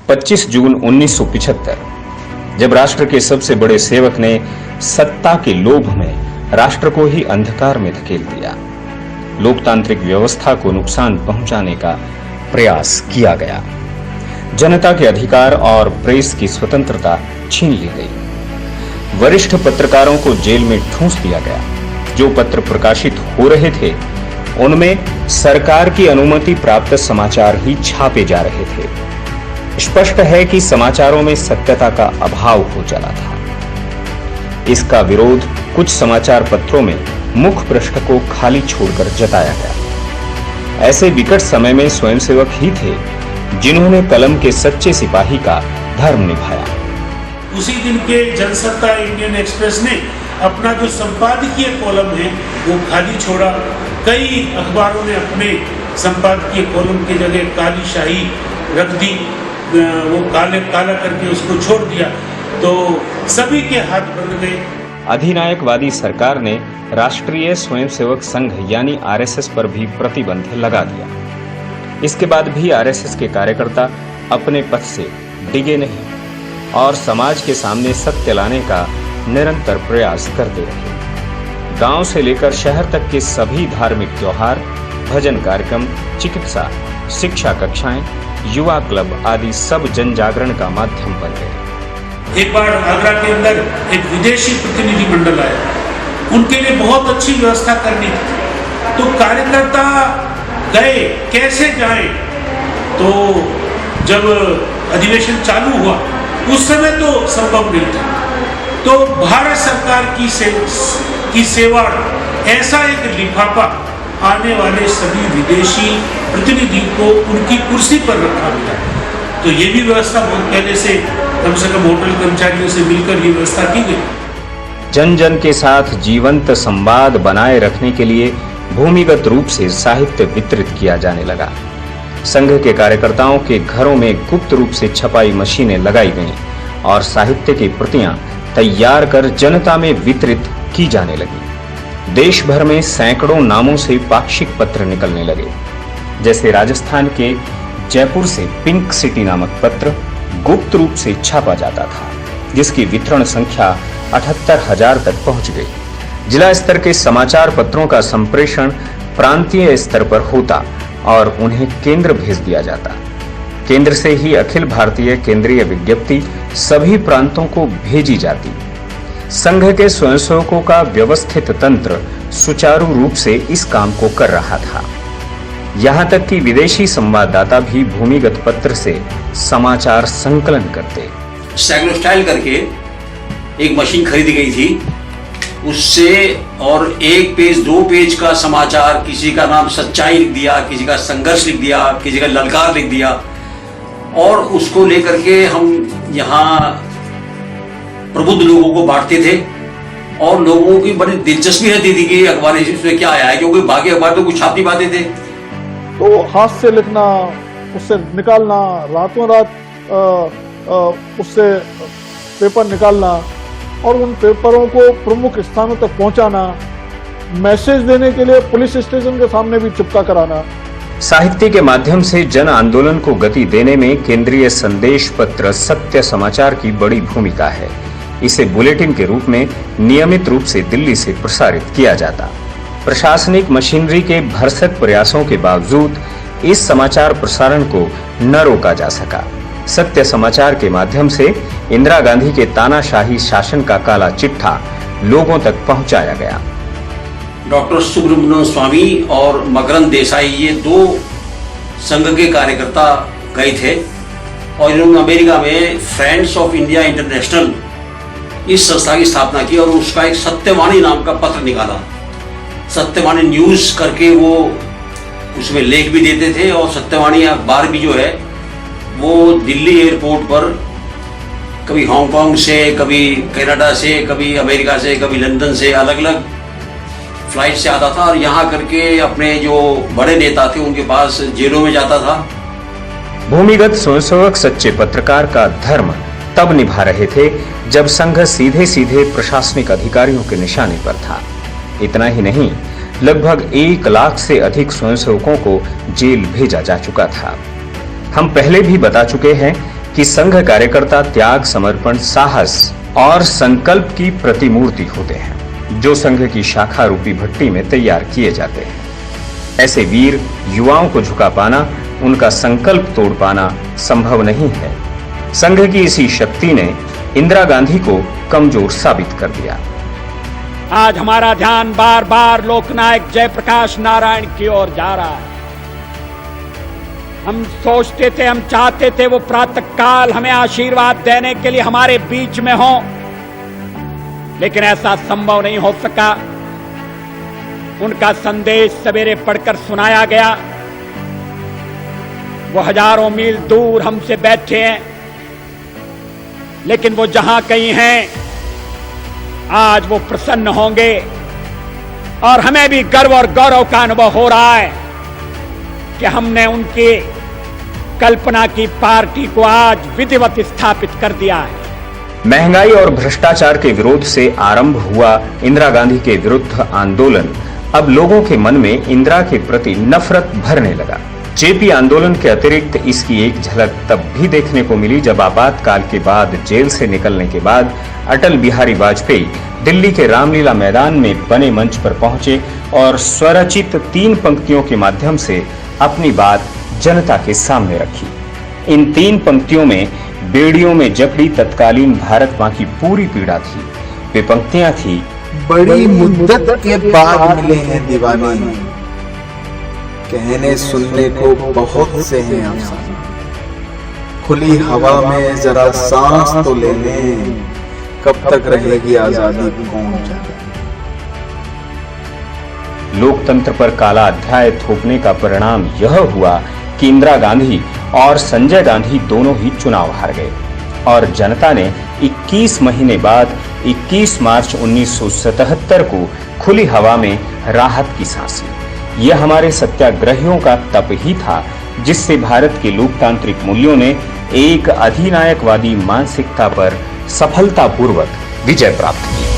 25 जून 1975, जब राष्ट्र के सबसे बड़े सेवक ने सत्ता के लोभ में राष्ट्र को ही अंधकार में धकेल दिया, लोकतांत्रिक व्यवस्था को नुकसान पहुंचाने का प्रयास किया गया, जनता के अधिकार और प्रेस की स्वतंत्रता छीन ली गई, वरिष्ठ पत्रकारों को जेल में ठूंस दिया गया, जो पत्र प्रकाशित हो रहे थे उनमें सरकार की अनुमति प्राप्त समाचार ही छापे जा रहे थे। स्पष्ट है कि समाचारों में सत्यता का अभाव हो चला था। इसका विरोध कुछ समाचार पत्रों में मुख्य पृष्ठ को खाली छोड़कर जताया गया। ऐसे विकट समय में स्वयंसेवक ही थे जिन्होंने कलम के सच्चे सिपाही का धर्म निभाया। उसी दिन के जनसत्ता इंडियन एक्सप्रेस ने अपना जो संपादकीय कॉलम है वो खाली छोड़ा। कई अखबारों ने अपने संपादकीय कॉलम की जगह काली शाही रख दी, वो काला करके उसको छोड़ दिया, तो सभी के हाथ बंध गए। अधिनायकवादी सरकार ने राष्ट्रीय स्वयंसेवक संघ यानी आरएसएस पर भी प्रतिबंध लगा दिया। इसके बाद भी आरएसएस के कार्यकर्ता अपने पथ से डिगे नहीं और समाज के सामने सत्य लाने का निरंतर प्रयास करते रहे। गांव से लेकर शहर तक के सभी धार्मिक त्योहार, भजन कार्यक्रम, चिकित्सा, शिक्षा कक्षाएं, युवा क्लब आदि सब जन जागरण का माध्यम बन गए। एक बार आगरा के अंदर एक विदेशी प्रतिनिधि मंडल आया, उनके लिए बहुत अच्छी व्यवस्था करनी थी, तो कार्यकर्ता गए, कैसे जाएं? तो जब अधिवेशन चालू हुआ उस समय तो संभव नहीं था, तो भारत सरकार की सेवा ऐसा एक लिफाफा आने वाले सभी विदेशी प्रतिनिधि को उनकी कुर्सी पर रखा गया। तो ये भी व्यवस्था बहुत पहले से कम होटल कर्मचारियों से मिलकर ये व्यवस्था की गई। जन जन के साथ जीवंत संवाद बनाए रखने के लिए भूमिगत रूप से साहित्य वितरित किया जाने लगा। संघ के कार्यकर्ताओं के घरों में गुप्त रूप से छपाई मशीनें लगाई गईं और साहित्य की प्रतियां तैयार कर जनता में वितरित की जाने लगी। देश भर में सैकड़ों नामों से पाक्षिक पत्र निकलने लगे। जैसे राजस्थान के जयपुर से पिंक सिटी नामक पत्र गुप्त रूप से छापा जाता था, जिसकी वितरण संख्या 78,000 तक पहुंच गई। जिला स्तर के समाचार पत्रों का संप्रेषण प्रांतीय स्तर पर होता और उन्हें केंद्र भेज दिया जाता। केंद्र से ही अखिल भारतीय केंद्रीय विज्ञप्ति सभी प्रांतों को भेजी जाती। संघ के स्वयंसेवकों का व्यवस्थित तंत्र सुचारू रूप से इस काम को कर रहा था। यहाँ तक कि विदेशी संवाददाता भी भूमिगत पत्र से समाचार संकलन करते। स्टैग्नोस्टाइल करके एक मशीन खरीदी गई थी, उससे और 1 पेज 2 पेज का समाचार, किसी का नाम सच्चाई लिख दिया, किसी का संघर्ष लिख दिया, किसी का ललकार लिख दिया, और उसको लेकर के हम यहाँ प्रबुद्ध लोगों को बांटते थे। और लोगों की बड़ी दिलचस्पी रहती थी कि अखबार इसमें क्या आया है, क्योंकि बाकी अखबार तो कुछ छाप नहीं पाते थे। तो हाथ से लिखना, उससे निकालना, रातों रात उससे पेपर निकालना और उन पेपरों को प्रमुख स्थानों तक पहुंचाना, मैसेज देने के लिए पुलिस स्टेशन के सामने भी चिपका कराना। साहित्य के माध्यम से जन आंदोलन को गति देने में केंद्रीय संदेश पत्र सत्य समाचार की बड़ी भूमिका है। इसे बुलेटिन के रूप में नियमित रूप से दिल्ली से प्रसारित किया जाता। प्रशासनिक मशीनरी के भरसक प्रयासों के बावजूद इस समाचार प्रसारण को न रोका जा सका। सत्य समाचार के माध्यम से इंदिरा गांधी के तानाशाही शासन का काला चिट्ठा लोगों तक पहुंचाया गया। डॉक्टर सुब्रमण्यम स्वामी और मकरंद देसाई, ये 2 संघ के कार्यकर्ता गए थे और इन्होंने अमेरिका में फ्रेंड्स ऑफ इंडिया इंटरनेशनल इस संस्था की स्थापना की और उसका एक सत्यवाणी नाम का पत्र निकाला। सत्यवाणी न्यूज करके वो उसमें लेख भी देते थे और सत्यवाणी अखबार भी जो है वो दिल्ली एयरपोर्ट पर कभी हांगकांग से, कभी कनाडा से, कभी अमेरिका से, कभी लंदन से अलग अलग फ्लाइट से आता था और यहाँ करके अपने जो बड़े नेता थे उनके पास जेलों में जाता था। भूमिगत स्वयंसेवक सच्चे पत्रकार का धर्म तब निभा रहे थे जब संघ सीधे सीधे प्रशासनिक अधिकारियों के निशाने पर था। इतना ही नहीं, लगभग 1 लाख से अधिक स्वयंसेवकों को जेल भेजा जा चुका था। हम पहले भी बता चुके हैं कि संघ कार्यकर्ता त्याग, समर्पण, साहस और संकल्प की प्रतिमूर्ति होते हैं, जो संघ की शाखा रूपी भट्टी में तैयार किए जाते हैं। ऐसे वीर युवाओं को झुका पाना, उनका संकल्प तोड़ पाना संभव नहीं है। संघ की इसी शक्ति ने इंदिरा गांधी को कमजोर साबित कर दिया। आज हमारा ध्यान बार बार लोकनायक जयप्रकाश नारायण की ओर जा रहा है। हम सोचते थे, हम चाहते थे वो प्रातः काल हमें आशीर्वाद देने के लिए हमारे बीच में हो, लेकिन ऐसा संभव नहीं हो सका। उनका संदेश सवेरे पढ़कर सुनाया गया। वो हजारों मील दूर हमसे बैठे हैं, लेकिन वो जहां कहीं हैं, आज वो प्रसन्न होंगे और हमें भी गर्व और गौरव का अनुभव हो रहा है कि हमने उनकी कल्पना की पार्टी को आज विधिवत स्थापित कर दिया है। महंगाई और भ्रष्टाचार के विरोध से आरंभ हुआ इंदिरा गांधी के विरुद्ध आंदोलन अब लोगों के मन में इंदिरा के प्रति नफरत भरने लगा। जेपी आंदोलन के अतिरिक्त इसकी एक झलक तब भी देखने को मिली जब आपातकाल के बाद जेल से निकलने के बाद अटल बिहारी वाजपेयी दिल्ली के रामलीला मैदान में बने मंच पर पहुंचे और स्वरचित 3 पंक्तियों के माध्यम से अपनी बात जनता के सामने रखी। इन 3 पंक्तियों में बेड़ियों में जकड़ी तत्कालीन भारत मां की पूरी पीड़ा थी। वे पंक्तियां थी, बड़ी मुद्दत के बाद मिले हैं दीवाने, कहने सुनने को बहुत से हैं अफसाने, खुली हवा में जरा सांस तो ले लें, कब तक रहेगी आजादी कौन जाने। लोकतंत्र पर काला अध्याय थोपने का परिणाम यह हुआ कि इंदिरा गांधी और संजय गांधी दोनों ही चुनाव हार गए और जनता ने 21 महीने बाद 21 मार्च 1977 को खुली हवा में राहत की सांस ली। यह हमारे सत्याग्रहियों का तप ही था जिससे भारत के लोकतांत्रिक मूल्यों ने एक अधिनायकवादी मानसिकता पर सफलतापूर्वक विजय प्राप्त की।